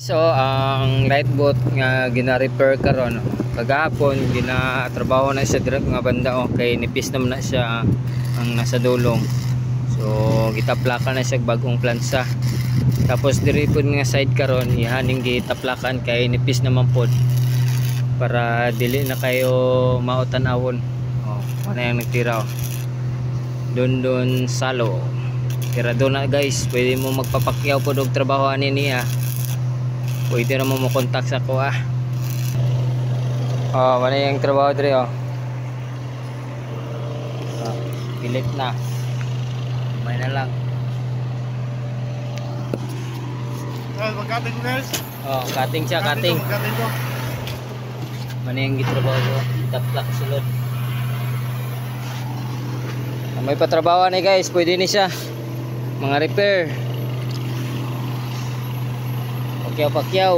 So ang light boat nga gina-repair karon kagahapon ginatrabaho na siya direk nga banda kay nipis naman na siya ang nasa dulong. So gitaplakan na siya bagong plansa. Tapos diri pud nga side karon ihaning gitaplakan kay nipis naman pod para dili na kayo mautan-awon. Ano yang nagtira Dondon Salo. Tira do na guys, pwede mo magpapakyaw pod og trabaho ani niya. Pwede na mo contact sa ko mana yung trabaho dre pilit na. May na lang. Mag-cutting guys. Cutting siya, cutting. Cutting ko. Mana yung gitrabaho ko? Taplak sulod. May patrabaho ni guys, pwede ni siya. Mga repair. Pakyaw-pakyaw.